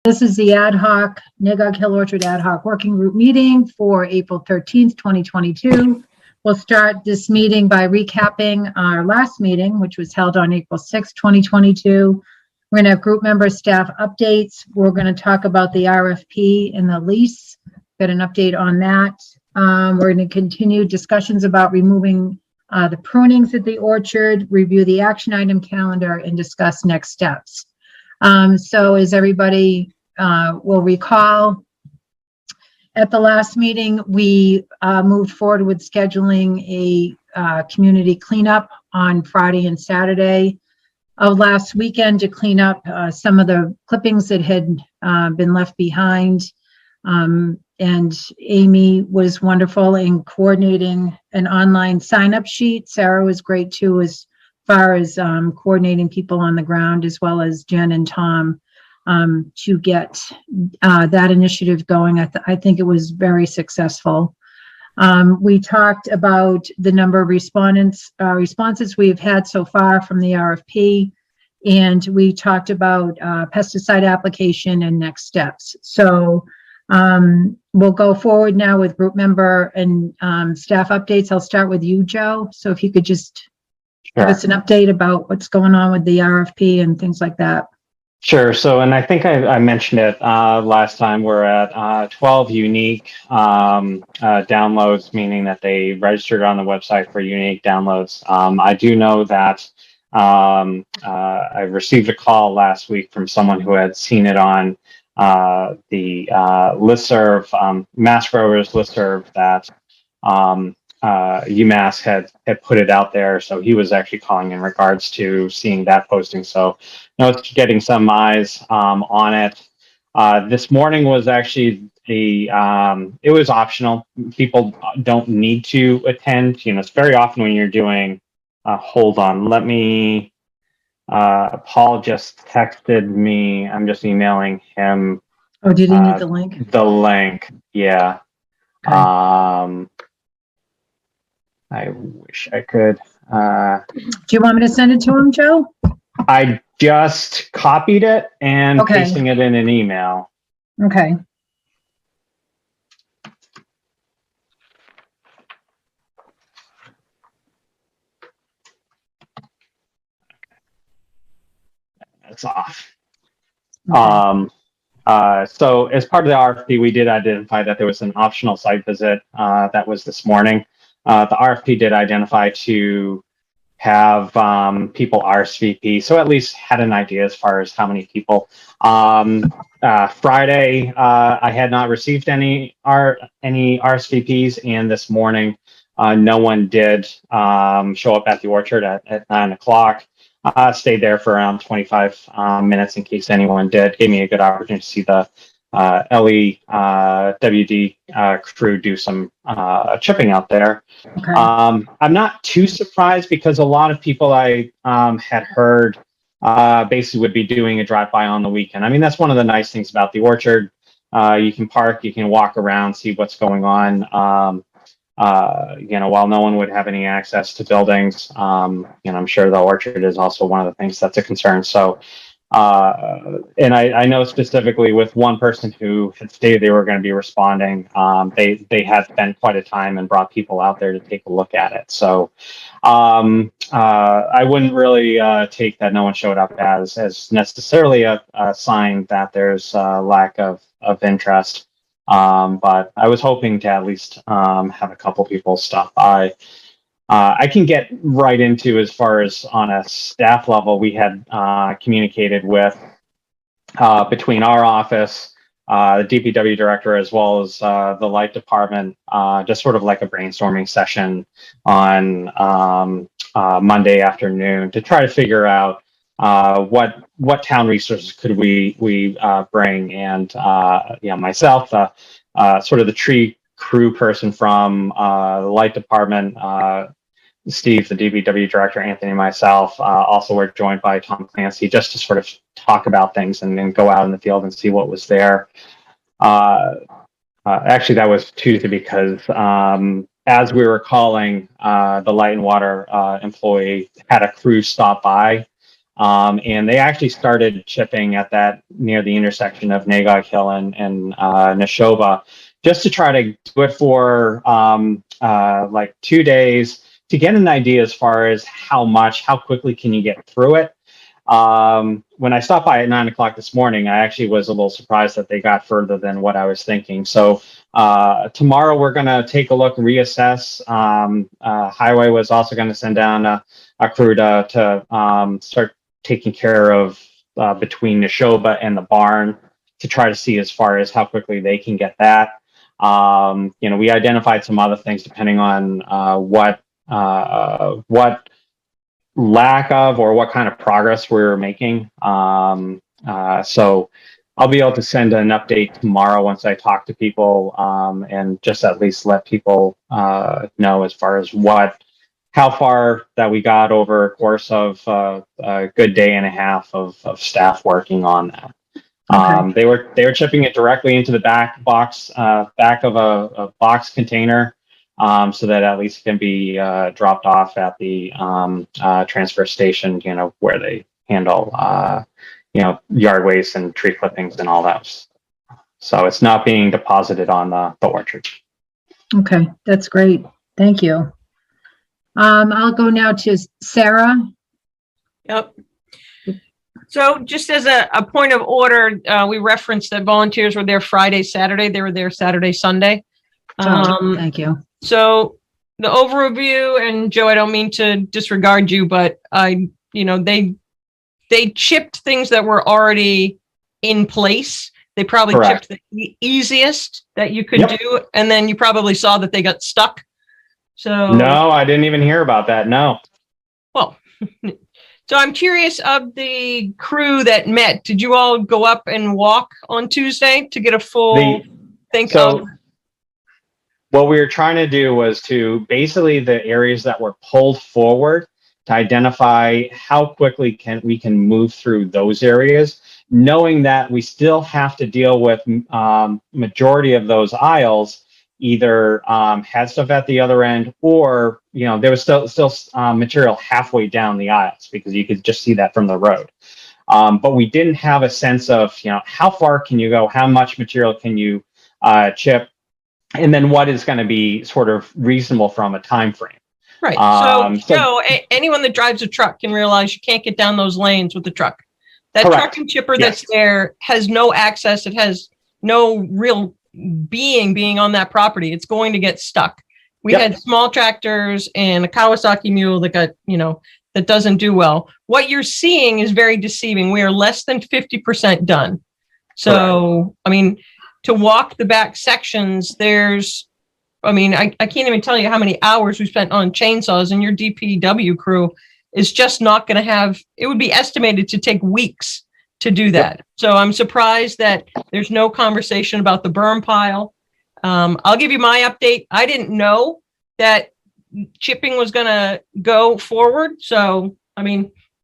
This is the ad hoc Nagog Hill Orchard ad hoc working group meeting for April 13th, 2022. We'll start this meeting by recapping our last meeting, which was held on April 6th, 2022. We're going to have group member staff updates. We're going to talk about the RFP and the lease, get an update on that. We're going to continue discussions about removing the prunings at the orchard, review the action item calendar, and discuss next steps. So as everybody will recall, at the last meeting, we moved forward with scheduling a community cleanup on Friday and Saturday of last weekend to clean up some of the clippings that had been left behind. And Amy was wonderful in coordinating an online sign-up sheet. Sarah was great too, as far as coordinating people on the ground, as well as Jen and Tom, to get that initiative going. I think it was very successful. We talked about the number of responses we've had so far from the RFP, and we talked about pesticide application and next steps. So we'll go forward now with group member and staff updates. I'll start with you, Joe. So if you could just give us an update about what's going on with the RFP and things like that. Sure. So, and I think I mentioned it last time, we're at 12 unique downloads, meaning that they registered on the website for unique downloads. I do know that I received a call last week from someone who had seen it on the listserv, Mass Growers listserv that UMass had put it out there. So he was actually calling in regards to seeing that posting. So now it's getting some eyes on it. This morning was actually it was optional. People don't need to attend. You know, it's very often when you're doing, hold on, let me, Paul just texted me. I'm just emailing him. Oh, did he need the link? The link, yeah. Okay. I wish I could. Do you want me to send it to him, Joe? I just copied it and pasting it in an email. Okay. That's off. Okay. So as part of the RFP, we did identify that there was an optional site visit that was this morning. The RFP did identify to have people RSVP, so at least had an idea as far as how many people. Friday, I had not received any RSVPs, and this morning, no one did show up at the orchard at 9 o'clock. Stayed there for around 25 minutes in case anyone did. Gave me a good opportunity to see the NHOrchardWG crew do some chipping out there. Okay. I'm not too surprised because a lot of people I had heard basically would be doing a drive-by on the weekend. I mean, that's one of the nice things about the orchard. You can park, you can walk around, see what's going on. You know, while no one would have any access to buildings, you know, I'm sure the orchard is also one of the things that's a concern. So, and I know specifically with one person who had stated they were going to be responding, they had spent quite a time and brought people out there to take a look at it. So, I wouldn't really take that no one showed up as necessarily a sign that there's a lack of interest. But I was hoping to at least have a couple people stop by. I can get right into, as far as on a staff level, we had communicated with between our office, the DPW director, as well as the light department, just sort of like a brainstorming session on Monday afternoon to try to figure out what town resources could we bring. And you know, myself, sort of the tree crew person from the light department, Steve, the DPW director, Anthony, and myself, also were joined by Tom Clancy just to sort of talk about things and then go out in the field and see what was there. Actually, that was Tuesday because as we were calling, the light and water employee had a crew stop by And they actually started chipping at that near the intersection of Nagog Hill and Neshoba, just to try to do it for like 2 days to get an idea as far as how quickly can you get through it. When I stopped by at 9 o'clock this morning, I actually was a little surprised that they got further than what I was thinking. So tomorrow we're going to take a look and reassess. Highway was also going to send down a crew to start taking care of between Neshoba and the barn to try to see as far as how quickly they can get that. We identified some other things depending on what lack of or what kind of progress we're making. So I'll be able to send an update tomorrow once I talk to people and just at least let people know as far as how far that we got over a course of a good day and a half of staff working on that. Okay. They were chipping it directly into the back of a box container, so that at least it can be dropped off at the transfer station, where they handle yard waste and tree clippings and all that. So it's not being deposited on the orchard. Okay, that's great. Thank you. I'll go now to Sarah. Yep. So just as a point of order, we referenced that volunteers were there Friday, Saturday. They were there Saturday, Sunday. Thank you. So the overview, and Joe, I don't mean to disregard you, but they chipped things that were already in place. They probably Correct. chipped the easiest that you could do. And then you probably saw that they got stuck. So no, I didn't even hear about that. No. Well, so I'm curious of the crew that met. Did you all go up and walk on Tuesday to get a full of? What we were trying to do was to basically the areas that were pulled forward to identify how quickly we can move through those areas, knowing that we still have to deal with majority of those aisles either had stuff at the other end, or there was still material halfway down the aisles because you could just see that from the road. But we didn't have a sense of how far can you go, how much material can you chip, and then what is going to be sort of reasonable from a time frame. Right. So Joe, anyone that drives a truck can realize you can't get down those lanes with the truck. That Correct. Truck and chipper that's there has no access. It has no real being on that property. It's going to get stuck. We had small tractors and a Kawasaki mule that got, that doesn't do well. What you're seeing is very deceiving. We are less than 50% done. So, correct. I mean, to walk the back sections, I can't even tell you how many hours we spent on chainsaws, and your DPW crew is just not going to have, it would be estimated to take weeks to do that. So I'm surprised that there's no conversation about the berm pile. I'll give you my update. I didn't know that chipping was going to go forward. So,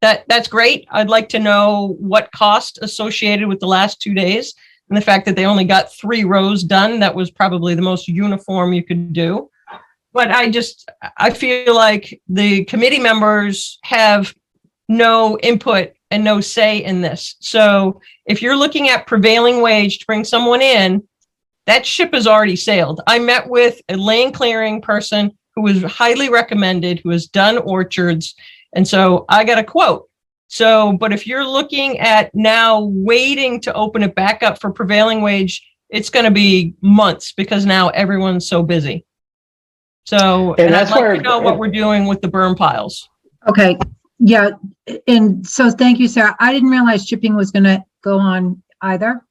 that's great. I'd like to know what cost associated with the last 2 days. And the fact that they only got 3 rows done, that was probably the most uniform you could do. But I feel like the committee members have no input and no say in this. So if you're looking at prevailing wage to bring someone in, that ship has already sailed. I met with a lane clearing person who was highly recommended, who has done orchards. And so I got a quote. So, but if you're looking at now waiting to open it back up for prevailing wage, it's going to be months because now everyone's so busy. So, and I'd like to know what we're doing with the berm piles. Okay. Yeah. And so thank you, Sarah. I didn't realize chipping was going to go on either.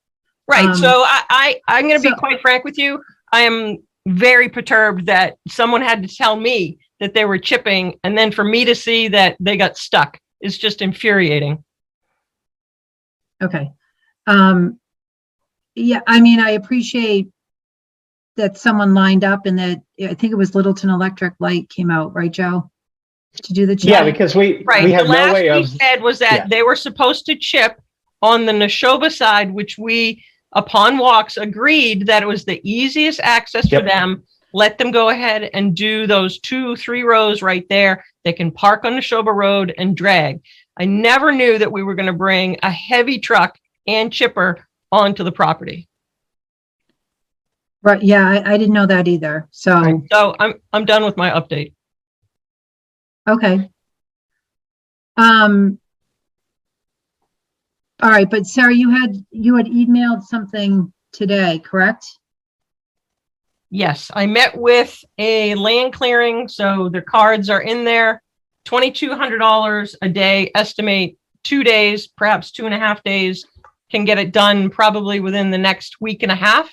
Right. So I'm going to be quite frank with you. I am very perturbed that someone had to tell me that they were chipping, and then for me to see that they got stuck is just infuriating. Okay. Yeah, I appreciate that someone lined up, and that I think it was Littleton Electric Light came out, right, Joe? To do the chip. Yeah, because we have no way of. Last we said was that they were supposed to chip on the Neshoba side, which we, upon walks, agreed that it was the easiest access for them. Let them go ahead and do those 2-3 rows right there. They can park on Neshoba Road and drag. I never knew that we were going to bring a heavy truck and chipper onto the property. Right, yeah, I didn't know that either. So, So I'm done with my update. okay. All right, but Sarah, you had emailed something today, correct? Yes, I met with a land clearing, so the cards are in there. $2,200 a day, estimate 2 days, perhaps 2.5 days, can get it done probably within the next week and a half,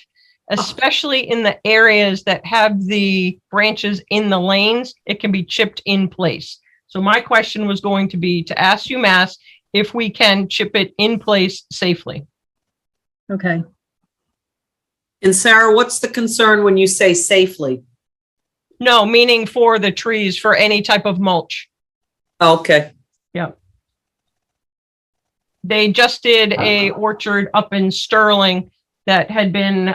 especially in the areas that have the branches in the lanes, it can be chipped in place. So my question was going to be to ask UMass if we can chip it in place safely. Okay. And Sarah, what's the concern when you say safely? No, meaning for the trees, for any type of mulch. Okay. Yep. They just did a orchard up in Sterling that had been,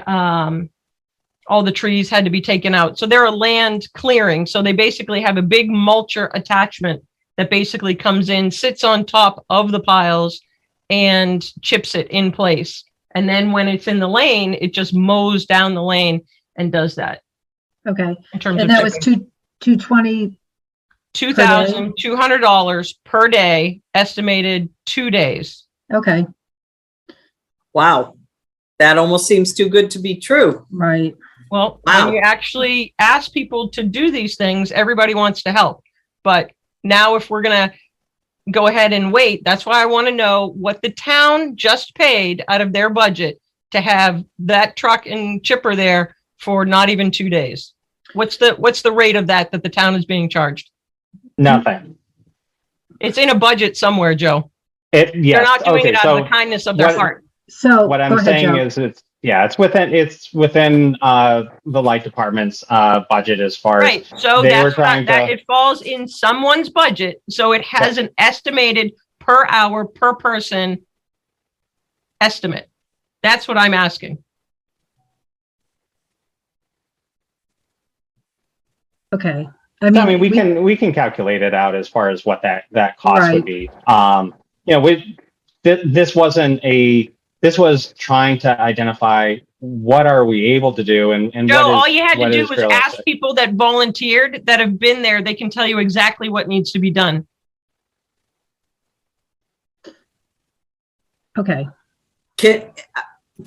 all the trees had to be taken out. So they're a land clearing. So they basically have a big mulcher attachment that basically comes in, sits on top of the piles and chips it in place. And then when it's in the lane, it just mows down the lane and does that. Okay. In terms And of that was $220. $2,200 per day, estimated 2 days. Okay, Wow. That almost seems too good to be true. right. Well, Wow. when you actually ask people to do these things, everybody wants to help. But now if we're going to go ahead and wait, that's why I want to know what the town just paid out of their budget to have that truck and chipper there for not even 2 days. What's the rate of that the town is being charged? Nothing. It's in a budget somewhere, Joe. Yes. They're not doing Okay, it out so of the kindness of their what- heart. So what go I'm ahead, saying Joe. is it's within the light department's budget as far as Right. So they were that's not, trying that to. it falls in someone's budget. So it has an estimated per hour, per person estimate. That's what I'm asking. Okay. I mean, we can calculate it out as far as what that cost Right. would be. This was trying to identify what are we able to do and Joe, what is, all you had to what do is was realistic. ask people that volunteered, that have been there. They can tell you exactly what needs to be done. Okay. Can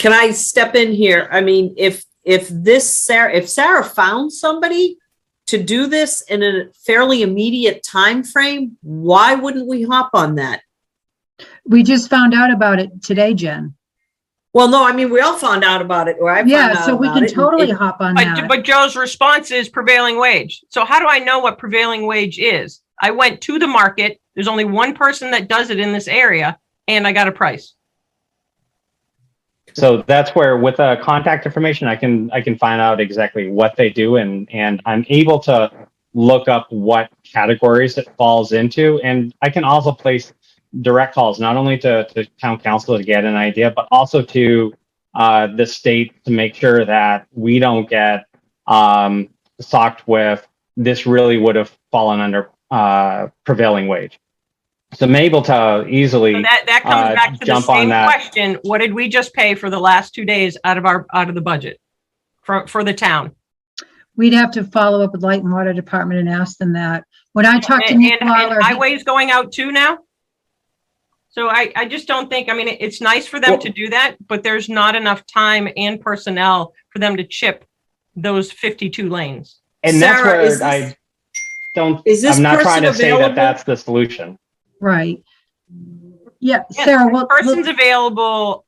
I step in here? I mean, if Sarah found somebody to do this in a fairly immediate time frame, why wouldn't we hop on that? We just found out about it today, Jen. Well, no, I mean, we all found out about it, or I found Yeah, out so we about can it, and totally hop on that. But Joe's response is prevailing wage. So how do I know what prevailing wage is? I went to the market. There's only one person that does it in this area, and I got a price. So that's where, with the contact information, I can find out exactly what they do, and I'm able to look up what categories it falls into, and I can also place direct calls not only to town council to get an idea, but also to the state to make sure that we don't get socked with this really would have fallen under prevailing wage. So I'm able to easily So that comes back to the jump on same that. question. What did we just pay for the last 2 days out of the budget for the town? We'd have to follow up with Light and Water Department and ask them that. When I talked to Nick And Lawler, highways going out too now? So I just don't think, I mean, it's nice for them to do that, but there's not enough time and personnel for them to chip those 52 lanes. And Sarah, that's where I don't, is this I'm not trying to person say that available? that's the solution. right. Yeah, Yes, Sarah, the person's available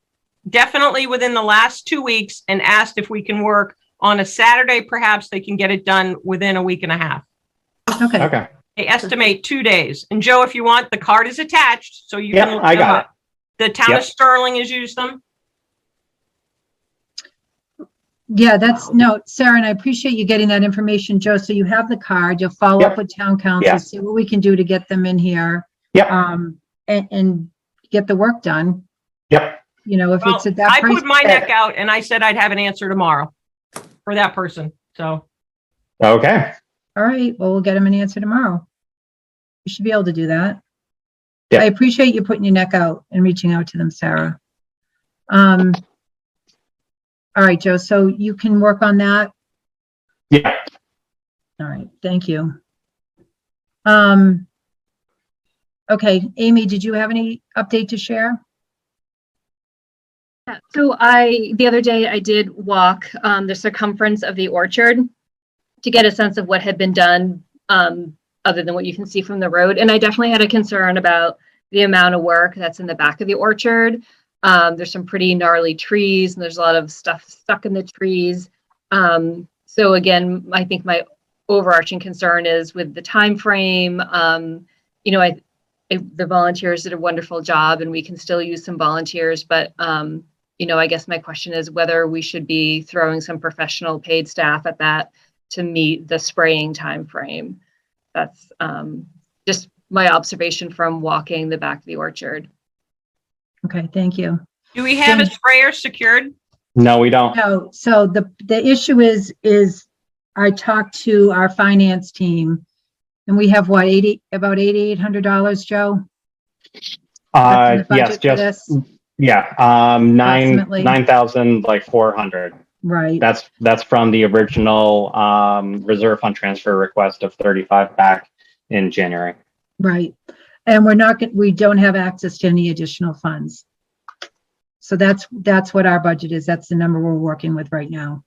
definitely within the last 2 weeks and asked if we can work on a Saturday. Perhaps they can get it done within a week and a half. okay. Okay. They estimate 2 days. And Joe, if you want, the card is attached, so you Yep, can look I them got up. The town Yep. of Sterling has used them. Yeah, no, Sarah, and I appreciate you getting that information, Joe. So you have the card, you'll follow Yep. up with town council, Yeah. see what we can do to get them in here. Yep. And get the work done. Yep. You know, if Well, it's at that I price. put my neck out and I said I'd have an answer tomorrow for that person. So Okay. All right, well, we'll get them an answer tomorrow. We should be able to do that. Yeah. I appreciate you putting your neck out and reaching out to them, Sarah. All right, Joe, so you can work on that. Yeah. All right, thank you. Okay, Amy, did you have any update to share? Yeah, so the other day I did walk the circumference of the orchard to get a sense of what had been done other than what you can see from the road. And I definitely had a concern about the amount of work that's in the back of the orchard. There's some pretty gnarly trees and there's a lot of stuff stuck in the trees. So again, I think my overarching concern is with the time frame. The volunteers did a wonderful job and we can still use some volunteers, but I guess my question is whether we should be throwing some professional paid staff at that to meet the spraying time frame. That's just my observation from walking the back of the orchard. Okay, thank you. Do we have a sprayer secured? No, we don't. No, so the issue is I talked to our finance team and we have what, about $8,800, Joe? That's in the Yes, budget for this? Approximately. 9,400. Right, That's from the original reserve fund transfer request of 35 back in January. right. And we don't have access to any additional funds. So that's what our budget is. That's the number we're working with right now.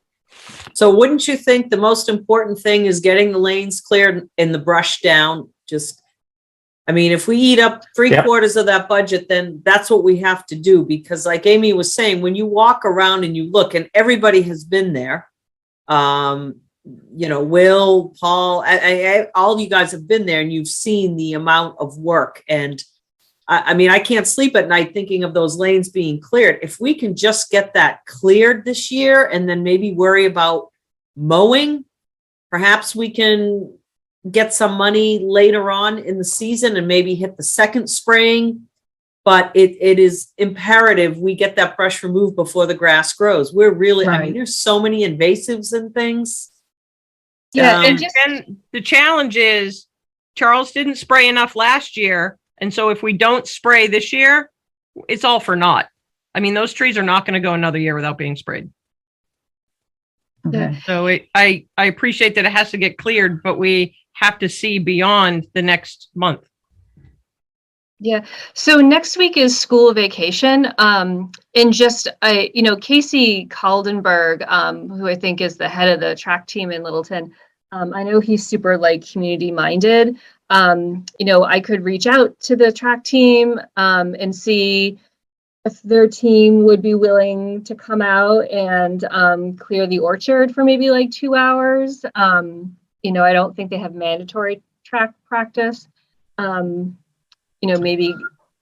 So wouldn't you think the most important thing is getting the lanes cleared and the brush down? If we eat up 3/4 of that budget, then that's what we have to do. Because like Amy was saying, when you walk around and you look, and everybody has been there, Will, Paul, all you guys have been there and you've seen the amount of work. And I can't sleep at night thinking of those lanes being cleared. If we can just get that cleared this year and then maybe worry about mowing, perhaps we can get some money later on in the season and maybe hit the second spraying. But it is imperative we get that brush removed before the grass grows. We're really, Right. there's so many invasives and things. Yeah, Um, and the challenge is Charles didn't spray enough last year. And so if we don't spray this year, it's all for naught. Those trees are not going to go another year without being sprayed. Okay, So I appreciate that it has to get cleared, but we have to see beyond the next month. Yeah. So next week is school vacation. And just, Casey Kaldenberg, who I think is the head of the track team in Littleton, I know he's super community minded. I could reach out to the track team and see if their team would be willing to come out and clear the orchard for maybe 2 hours. I don't think they have mandatory track practice. Maybe,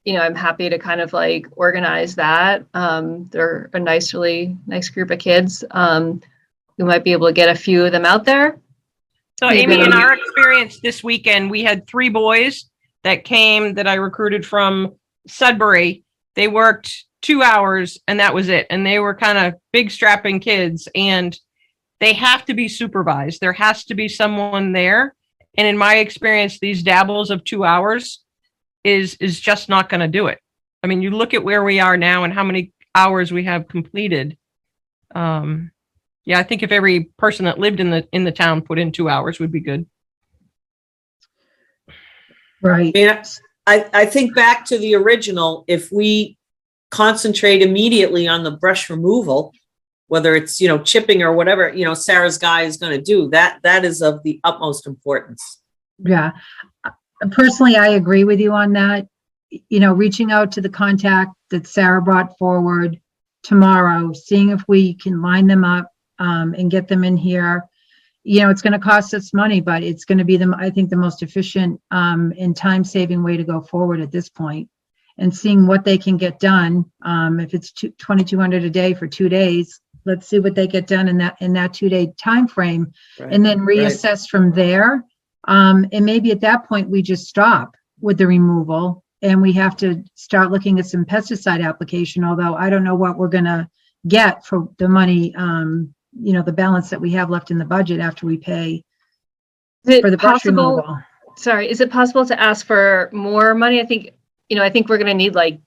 I'm happy to kind of organize that. They're a really nice group of kids. We might be able to get a few of them out there. So Amy, in our experience this weekend, we had 3 boys that came that I recruited from Sudbury. They worked 2 hours and that was it. And they were kind of big strapping kids and they have to be supervised. There has to be someone there. And in my experience, these dabbles of 2 hours is just not going to do it. You look at where we are now and how many hours we have completed. I think if every person that lived in the town put in 2 hours would be good. right. I think back to the original, if we concentrate immediately on the brush removal, whether it's, chipping or whatever, Sarah's guy is going to do, that is of the utmost importance. Yeah. Personally, I agree with you on that. Reaching out to the contact that Sarah brought forward tomorrow, seeing if we can line them up and get them in here. It's going to cost us money, but it's going to be I think the most efficient and time-saving way to go forward at this point. And seeing what they can get done. If it's $2,200 a day for 2 days, let's see what they get done in that 2-day time frame, Right. and then reassess from there. And maybe at that point we just stop with the removal, and we have to start looking at some pesticide application. Although I don't know what we're going to get for the money. The balance that we have left in the budget after we pay Is for it the brush possible? removal. Sorry, is it possible to ask for more money? I think, I think we're going to need like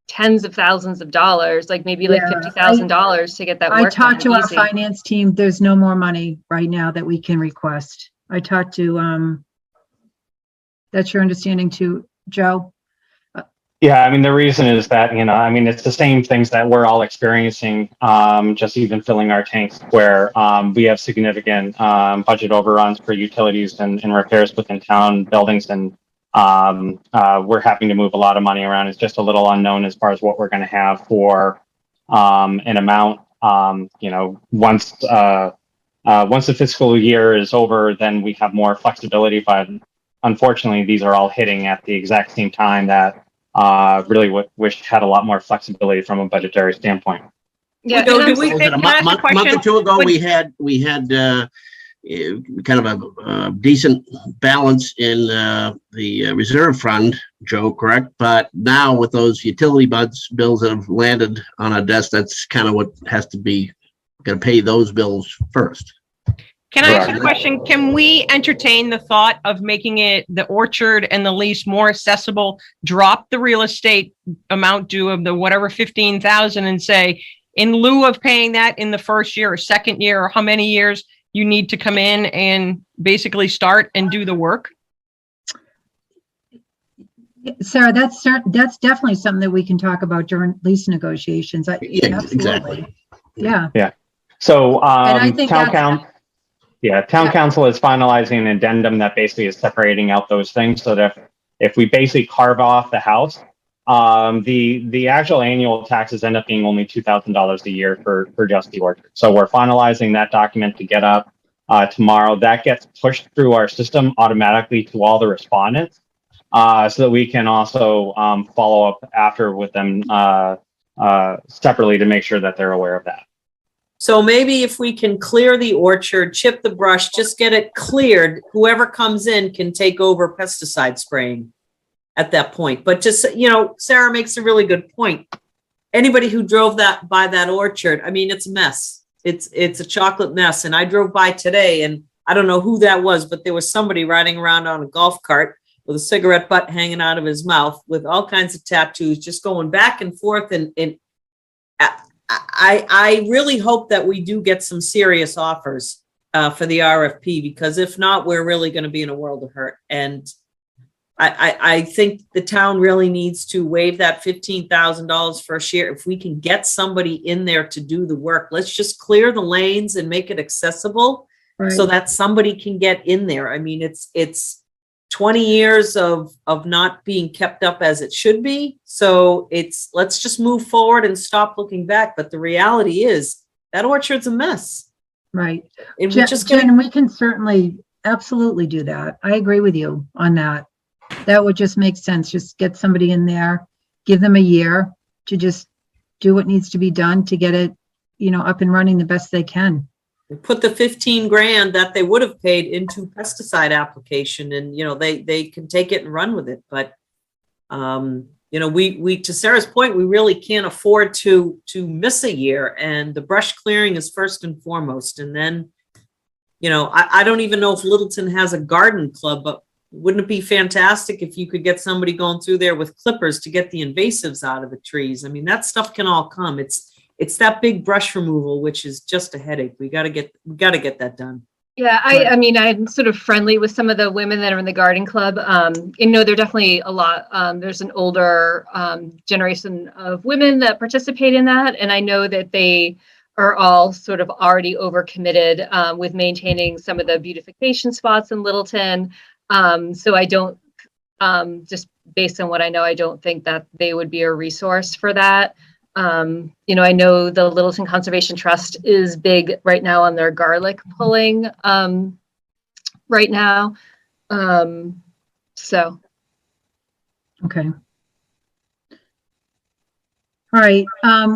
tens of thousands of dollars, like maybe like Yeah, $50,000 to get that I work talked to done our easy. finance team. There's no more money right now that we can request. I talked to, that's your understanding too, Joe? Yeah, I mean, the reason is that, I mean, it's the same things that we're all experiencing, just even filling our tanks where we have significant budget overruns for utilities and repairs within town buildings. And we're having to move a lot of money around. It's just a little unknown as far as what we're going to have for an amount. Once the fiscal year is over, then we have more flexibility. But unfortunately, these are all hitting at the exact same time that really wish had a lot more flexibility from a budgetary standpoint. Yeah, Joe, and do we- I'm- Was it a Can I ask a month question? or two ago, Would- we had kind of a decent balance in the reserve fund, Joe, correct? But now with those utility bills that have landed on our desk, that's kind of what has to be, going to pay those bills first. Can I ask a Right. question? Can we entertain the thought of making it the orchard and the lease more accessible? Drop the real estate amount due of the whatever 15,000 and say, in lieu of paying that in the first year or second year or how many years you need to come in and basically start and do the work? Sarah, that's definitely something that we can talk about during lease negotiations. Yeah, Absolutely. exactly. Yeah. So And I think town that's- council is finalizing an addendum that basically is separating out those things so that if we basically carve off the house, the actual annual taxes end up being only $2,000 a year for just the orchard. So we're finalizing that document to get up tomorrow. That gets pushed through our system automatically to all the respondents, so that we can also follow up after with them separately to make sure that they're aware of that. So maybe if we can clear the orchard, chip the brush, just get it cleared, whoever comes in can take over pesticide spraying at that point. But just, Sarah makes a really good point. Anybody who drove by that orchard, I mean, it's a mess. It's a chocolate mess. And I drove by today and I don't know who that was, but there was somebody riding around on a golf cart with a cigarette butt hanging out of his mouth with all kinds of tattoos, just going back and forth. And I really hope that we do get some serious offers for the RFP, because if not, we're really going to be in a world of hurt. And I think the town really needs to waive that $15,000 for a share. If we can get somebody in there to do the work, let's just clear the lanes and make it accessible so that somebody can get in there. I mean, it's 20 years of not being kept up as it should be. So let's just move forward and stop looking back. But the reality is that orchard's a mess. Right. And we just Jen, we can certainly absolutely do that. I agree with you on that. That would just make sense. Just get somebody in there, give them a year to just do what needs to be done to get it, up and running the best they can. put the 15 grand that they would have paid into pesticide application, and they can take it and run with it. But we to Sarah's point, we really can't afford to miss a year, and the brush clearing is first and foremost. And then I don't even know if Littleton has a garden club, but wouldn't it be fantastic if you could get somebody going through there with clippers to get the invasives out of the trees? I mean, that stuff can all come. It's that big brush removal, which is just a headache. We got to get that done. Yeah, I mean, I'm sort of friendly with some of the women that are in the garden club. They're definitely a lot. There's an older generation of women that participate in that. And I know that they are all sort of already overcommitted with maintaining some of the beautification spots in Littleton. So I don't, just based on what I know, I don't think that they would be a resource for that. I know the Littleton Conservation Trust is big right now on their garlic pulling right now. So. Okay. All right.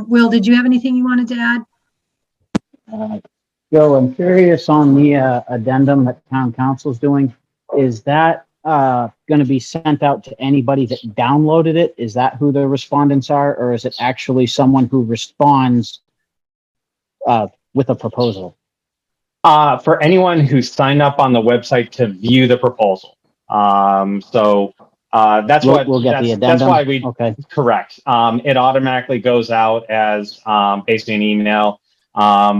Will, did you have anything you wanted to add? Joe, I'm curious on the addendum that town council is doing. Is that going to be sent out to anybody that downloaded it? Is that who the respondents are, or is it actually someone who responds with a proposal? For anyone who signed up on the website to view the proposal. So That's We'll, what, we'll get the that's addendum. why we, Okay, correct. It automatically goes out as basically an email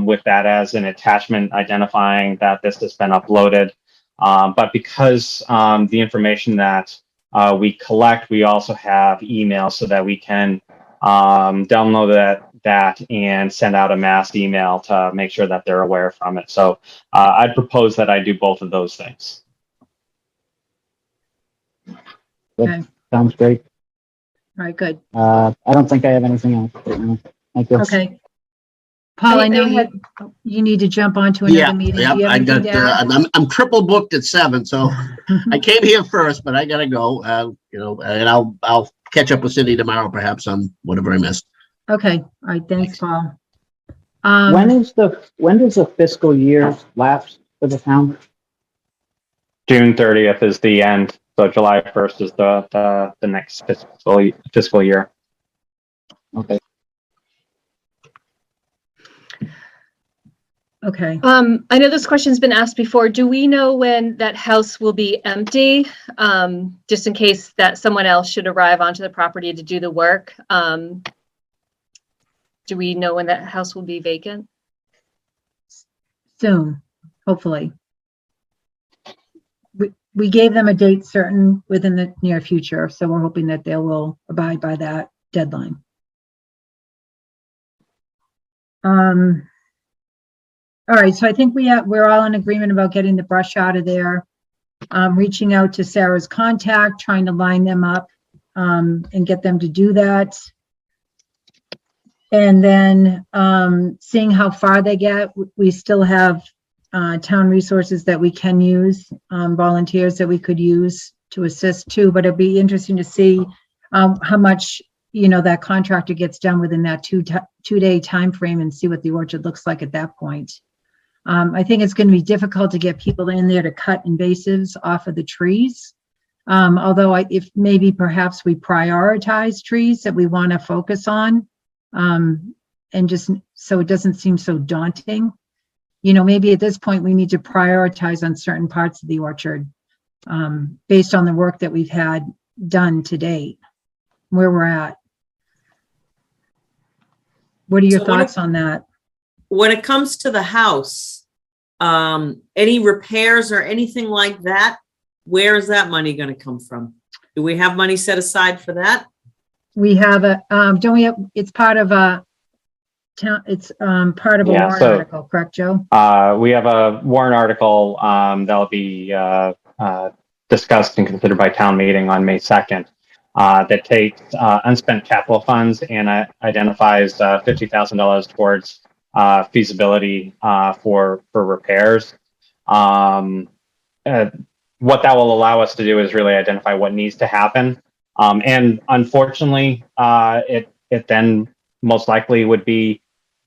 with that as an attachment identifying that this has been uploaded. But because the information that we collect, we also have email so that we can download that and send out a mass email to make sure that they're aware from it. So I'd propose that I do both of those things. sounds great. All right, good. I don't think I have anything else. Thank you. Okay. Paul, I know you need to jump onto Yeah, another meeting. yeah, Do you have I anything got, to add? I'm triple booked at 7, so I came here first, but I gotta go, and I'll catch up with Cindy tomorrow perhaps on whatever I missed. Okay, all right, thanks, Paul. When does the fiscal year lapse for the town? June 30th is the end. So July 1st is the next fiscal year. Okay. Okay, I know this question's been asked before. Do we know when that house will be empty? Just in case that someone else should arrive onto the property to do the work. Do we know when that house will be vacant? soon, hopefully. We gave them a date certain within the near future, so we're hoping that they will abide by that deadline. All right, so I think we're all in agreement about getting the brush out of there. Reaching out to Sarah's contact, trying to line them up and get them to do that. And then seeing how far they get. We still have town resources that we can use, volunteers that we could use to assist too, but it'd be interesting to see how much, that contractor gets done within that two-day time frame and see what the orchard looks like at that point. I think it's going to be difficult to get people in there to cut invasives off of the trees. Although if maybe perhaps we prioritize trees that we want to focus on, and just so it doesn't seem so daunting. Maybe at this point we need to prioritize on certain parts of the orchard based on the work that we've had done to date, where we're at. What are your thoughts on that? When it comes to the house, any repairs or anything like that, where is that money going to come from? Do we have money set aside for that? We have don't we have, it's part of a town, it's part of a warrant article, correct, Joe? We have a warrant article that'll be discussed and considered by town meeting on May 2nd that takes unspent capital funds and identifies $50,000 towards feasibility for repairs. What that will allow us to do is really identify what needs to happen. And unfortunately, it then most likely would be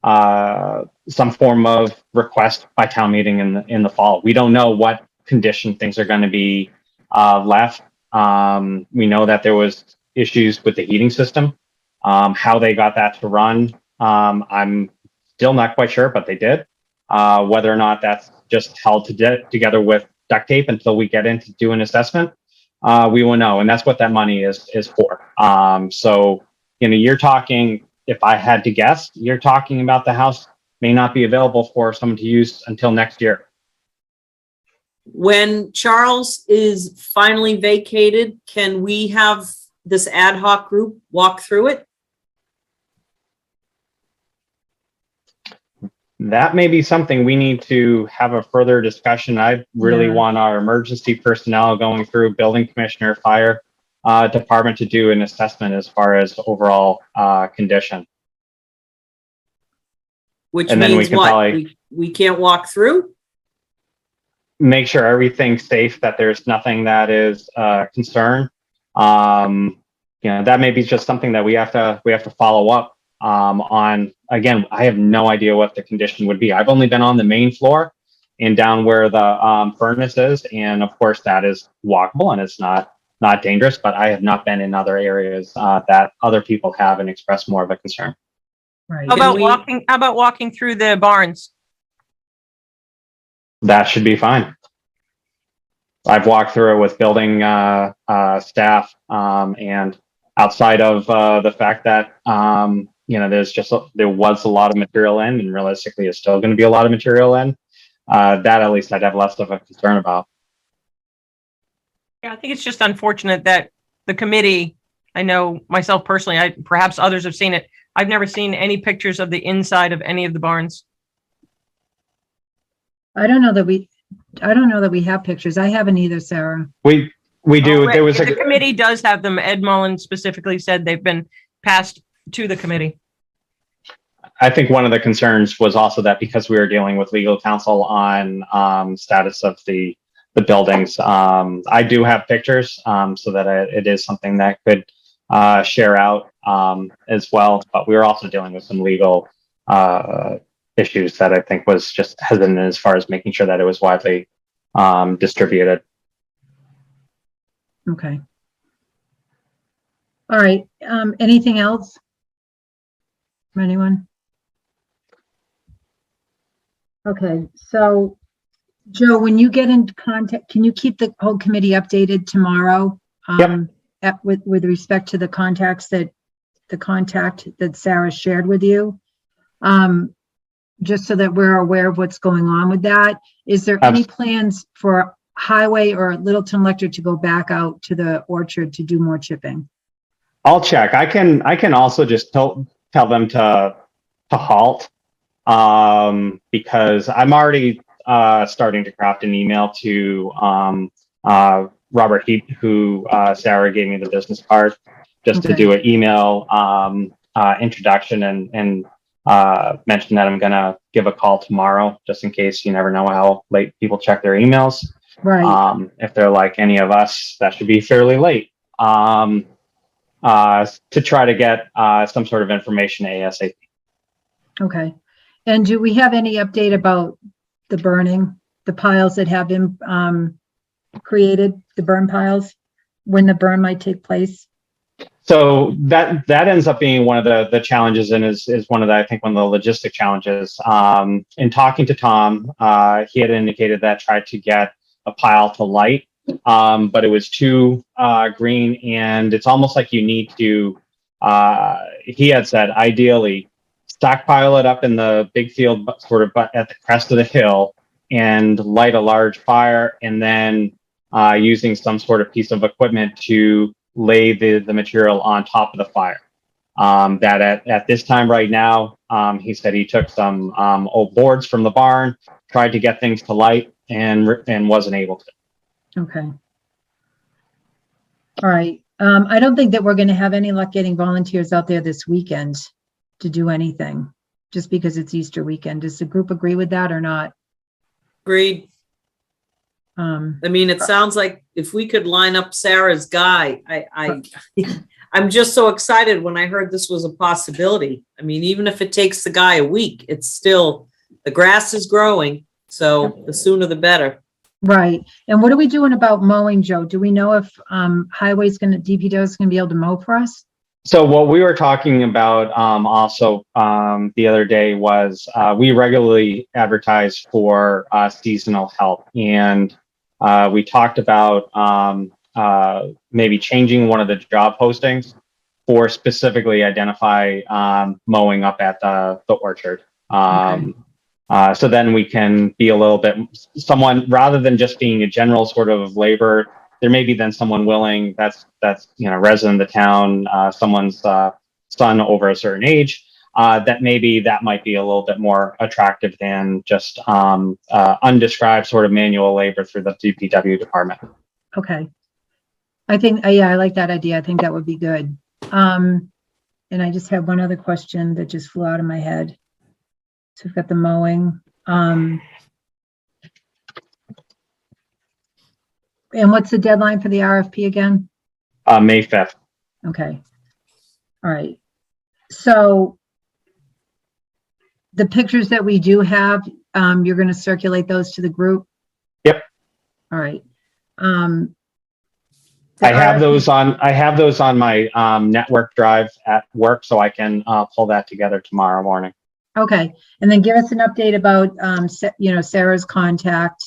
some form of request by town meeting in the fall. We don't know what condition things are going to be left. We know that there was issues with the heating system. How they got that to run, I'm still not quite sure, but they did. Whether or not that's just held together with duct tape until we get into do an assessment, we will know. And that's what that money is for. So, you're talking, if I had to guess, you're talking about the house may not be available for someone to use until next year. When Charles is finally vacated, can we have this ad hoc group walk through it? That may be something we need to have a further discussion. I really want our emergency personnel going through, building commissioner, fire department to do an assessment as far as overall condition. Which and means then what? We can't walk through? Make sure everything's safe, that there's nothing that is concern. That may be just something that we have to follow up on. Again, I have no idea what the condition would be. I've only been on the main floor and down where the furnace is, and of course that is walkable and it's not dangerous, but I have not been in other areas that other people have and expressed more of a concern. Right. How about walking through the barns? That should be fine. I've walked through it with building staff, and outside of the fact that there was a lot of material in, and realistically, is still going to be a lot of material in. That at least I'd have less of a concern about. Yeah, I think it's just unfortunate that the committee, I know myself personally, perhaps others have seen it. I've never seen any pictures of the inside of any of the barns. I don't know that we have pictures. I haven't either, Sarah. We do. There was The committee does have them. Ed Mullen specifically said they've been passed to the committee. I think one of the concerns was also that because we were dealing with legal counsel on status of the buildings, I do have pictures, so that it is something that could share out as well. But we were also dealing with some legal issues that I think was just hesitant as far as making sure that it was widely distributed. Okay. All right. Anything else from anyone? Okay. So, Joe, when you get in contact, can you keep the whole committee updated tomorrow? With respect to the contact that Sarah shared with you? Just so that we're aware of what's going on with that. Is there any plans for Highway or Littleton Electric to go back out to the orchard to do more chipping? I'll check. I can also just tell them to halt, because I'm already starting to craft an email to Robert Heap, who Sarah gave me the business card, just to do an email introduction and mention that I'm gonna give a call tomorrow, just in case. You never know how late people check their emails. Right. If they're like any of us, that should be fairly late. To try to get some sort of information ASAP. Okay. And do we have any update about the burning, the piles that have been created, the burn piles, when the burn might take place? So that ends up being one of the challenges, and is one of the logistic challenges. In talking to Tom, he had indicated that tried to get a pile to light, but it was too green, and it's almost like you need to, he had said, ideally stockpile it up in the big field, but sort of at the crest of the hill, and light a large fire, and then using some sort of piece of equipment to lay the material on top of the fire. That at this time right now, he said he took some old boards from the barn, tried to get things to light, and wasn't able to. Okay. All right. I don't think that we're going to have any luck getting volunteers out there this weekend to do anything, just because it's Easter weekend. Does the group agree with that or not? Agreed. I mean, it sounds like if we could line up Sarah's guy, I'm just so excited when I heard this was a possibility. I mean, even if it takes the guy a week, it's still, the grass is growing, so the sooner the better. Right. And what are we doing about mowing, Joe? Do we know if DPW is going to be able to mow for us? So what we were talking about also the other day was we regularly advertise for seasonal help, and we talked about maybe changing one of the job postings for specifically identify mowing up at the orchard. So then we can be a little bit someone, rather than just being a general sort of labor. There may be then someone willing that's resident of the town, someone's son over a certain age, that might be a little bit more attractive than just undescribed sort of manual labor through the DPW department. Okay. I think, I like that idea. I think that would be good. And I just have one other question that just flew out of my head. So we've got the mowing. And what's the deadline for the RFP again? May 5th. Okay. All right. So the pictures that we do have, you're going to circulate those to the group? Yep. All right. I have those on my network drive at work, so I can pull that together tomorrow morning. Okay. And then give us an update about, Sarah's contact.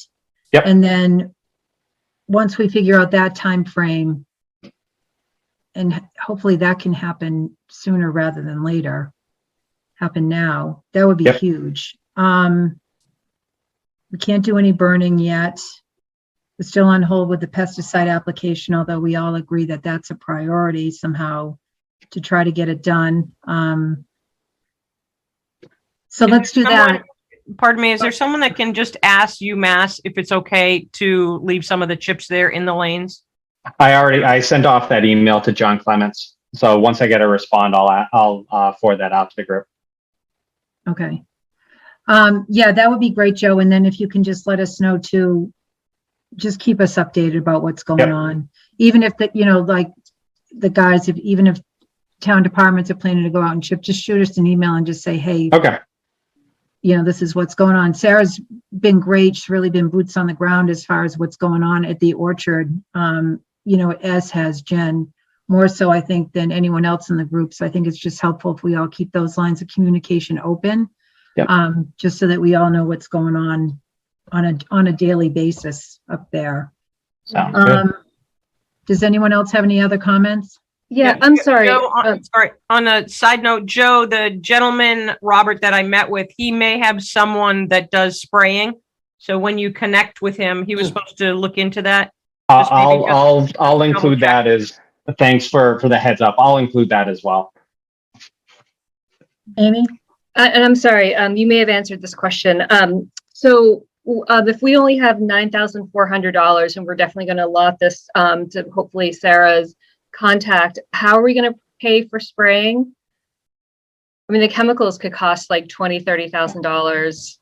Yep. And then once we figure out that time frame, and hopefully that can happen sooner rather than later, happen now, that would be Yep. huge. We can't do any burning yet. We're still on hold with the pesticide application, although we all agree that that's a priority somehow to try to get it done. So Is let's do there that. someone- Pardon me, is there someone that can just ask UMass if it's okay to leave some of the chips there in the lanes? I sent off that email to John Clements. So once I get a respond, I'll forward that out to the group. Okay. Yeah, that would be great, Joe. And then if you can just let us know too, just keep us updated about what's going Yep. on. Even if the, like the guys, even if town departments are planning to go out and chip, just shoot us an email and just say, hey, Okay. this is what's going on. Sarah's been great. She's really been boots on the ground as far as what's going on at the orchard, as has Jen, more so, I think, than anyone else in the group. So I think it's just helpful if we all keep those lines of communication open, Yep. just so that we all know what's going on a daily basis up there. Sounds good. Does anyone else have any other comments? Yeah, I'm sorry. Joe, sorry. On a side note, Joe, the gentleman, Robert, that I met with, he may have someone that does spraying. So when you connect with him, he was supposed to look into that. Just maybe I'll include that as, thanks for the heads up. I'll include that as well. Amy? And I'm sorry, you may have answered this question. If we only have $9,400 and we're definitely going to allot this to hopefully Sarah's contact, how are we going to pay for spraying? I mean, the chemicals could cost like $20,000-$30,000,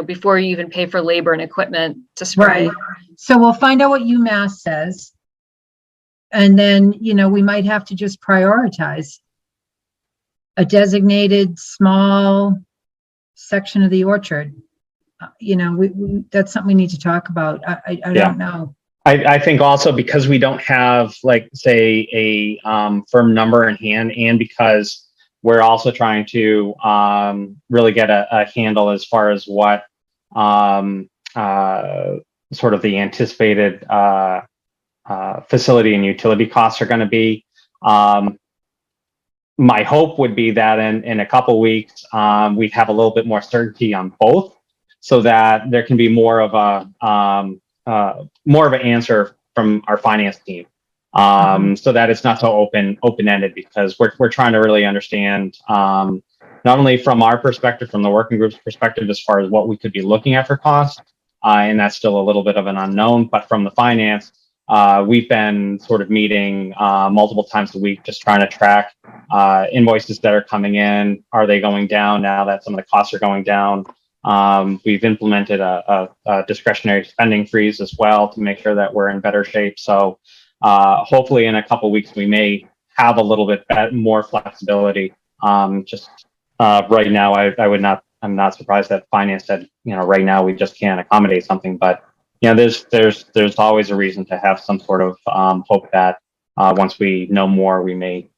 before you even pay for labor and equipment to spray. Right. So we'll find out what UMass says. And then, we might have to just prioritize a designated small section of the orchard. That's something we need to talk about. I don't know. I think also because we don't have, like, say, a firm number in hand, and because we're also trying to really get a handle as far as what sort of the anticipated facility and utility costs are going to be. My hope would be that in a couple weeks, we'd have a little bit more certainty on both, so that there can be more of an answer from our finance team, so that it's not so open-ended, because we're trying to really understand, not only from our perspective, from the working group's perspective, as far as what we could be looking at for costs, and that's still a little bit of an unknown, but from the finance, we've been sort of meeting multiple times a week, just trying to track invoices that are coming in. Are they going down now that some of the costs are going down? We've implemented a discretionary spending freeze as well to make sure that we're in better shape. So hopefully in a couple weeks, we may have a little bit more flexibility. Right now, I'm not surprised that finance said, right now we just can't accommodate something, but there's always a reason to have some sort of hope that once we know more, we may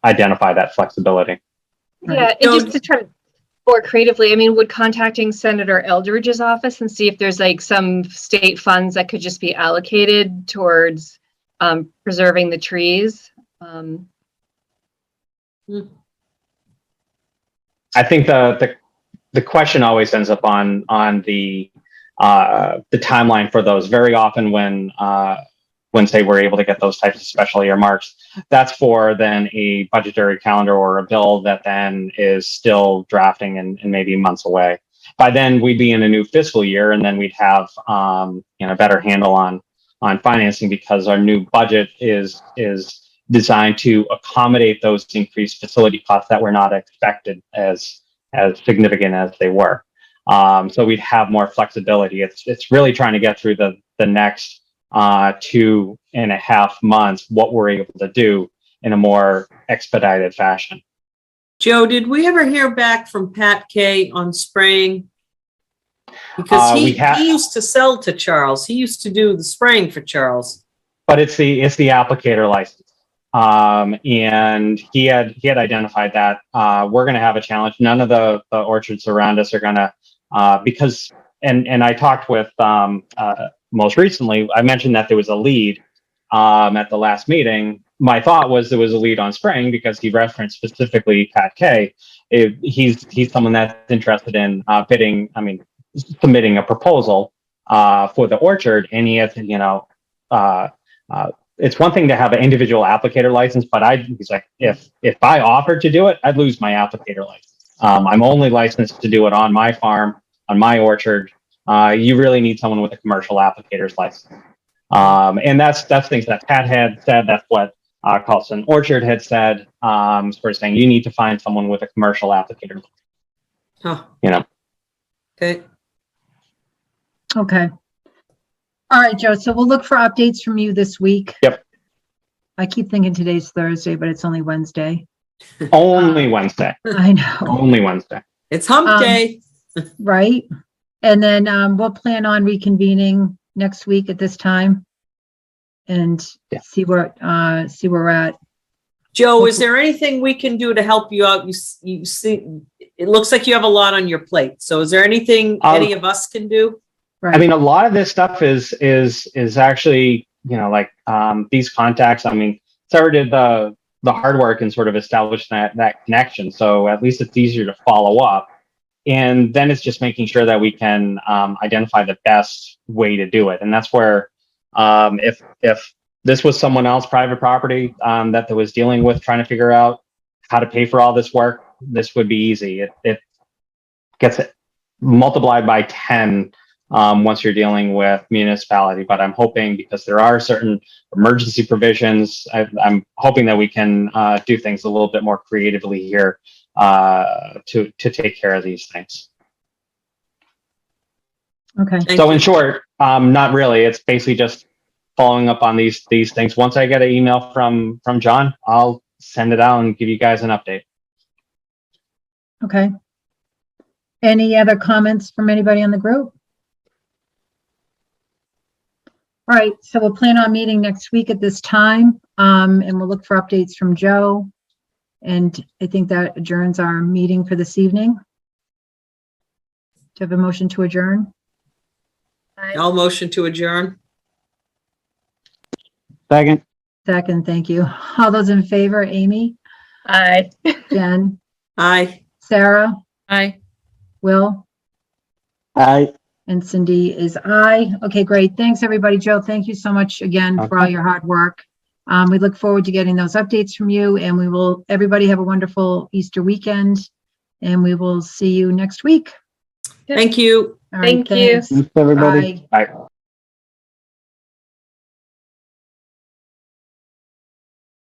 identify that flexibility. Yeah, and just to try to more creatively, I mean, would contacting Senator Eldridge's office and see if there's like some state funds that could just be allocated towards preserving the trees. I think the question always ends up on the timeline for those. Very often when say we're able to get those types of special earmarks, that's for then a budgetary calendar or a bill that then is still drafting and maybe months away. By then we'd be in a new fiscal year, and then we'd have a better handle on financing, because our new budget is designed to accommodate those increased facility costs that were not expected as significant as they were. So we'd have more flexibility. It's really trying to get through the next 2.5 months, what we're able to do in a more expedited fashion. Joe, did we ever hear back from Pat Kay on spraying? Because he used to sell to Charles. He used to do the spraying for Charles. But it's the applicator license. And he had identified that we're going to have a challenge. None of the orchards around us are going to, because, and I talked with most recently, I mentioned that there was a lead at the last meeting. My thought was there was a lead on Spring because he referenced specifically Pat Kay. He's someone that's interested in submitting a proposal for the orchard, and he has, it's one thing to have an individual applicator license, but he's like, if I offered to do it, I'd lose my applicator license. I'm only licensed to do it on my farm, on my orchard. You really need someone with a commercial applicator's license. And that's things that Pat had said. That's what Carlson Orchard had said. Sort of saying you need to find someone with a commercial applicator. Huh. Okay. Okay. All right, Joe. So we'll look for updates from you this week. Yep. I keep thinking today's Thursday, but it's only Wednesday. Only Wednesday. I know. Only Wednesday. It's hump day. Right. And then we'll plan on reconvening next week at this time and see where we're at. Joe, is there anything we can do to help you out? You see, it looks like you have a lot on your plate. So is there anything any of us can do? Right. I mean, a lot of this stuff is actually, these contacts. I mean, Sarah did the hard work and sort of established that connection. So at least it's easier to follow up. And then it's just making sure that we can identify the best way to do it. And that's where if this was someone else, private property, that was dealing with trying to figure out how to pay for all this work, this would be easy. It gets multiplied by 10 once you're dealing with municipality. But I'm hoping, because there are certain emergency provisions, I'm hoping that we can do things a little bit more creatively here to take care of these things. Okay. So in short, not really. It's basically just following up on these things. Once I get an email from John, I'll send it out and give you guys an update. Okay. Any other comments from anybody on the group? All right, so we'll plan on meeting next week at this time, and we'll look for updates from Joe. And I think that adjourns our meeting for this evening. Do you have a motion to adjourn? I'll motion to adjourn. Second. Second, thank you. All those in favor, Amy, Aye. Jen, Aye. Sarah, Aye. Will, Aye. and Cindy is aye. Okay, great. Thanks, everybody. Joe, thank you so much again for all your hard work. We look forward to getting those updates from you, and everybody have a wonderful Easter weekend, and we will see you next week. Thank you. All right, Thank you. thanks. Thanks, everybody. Bye. Bye.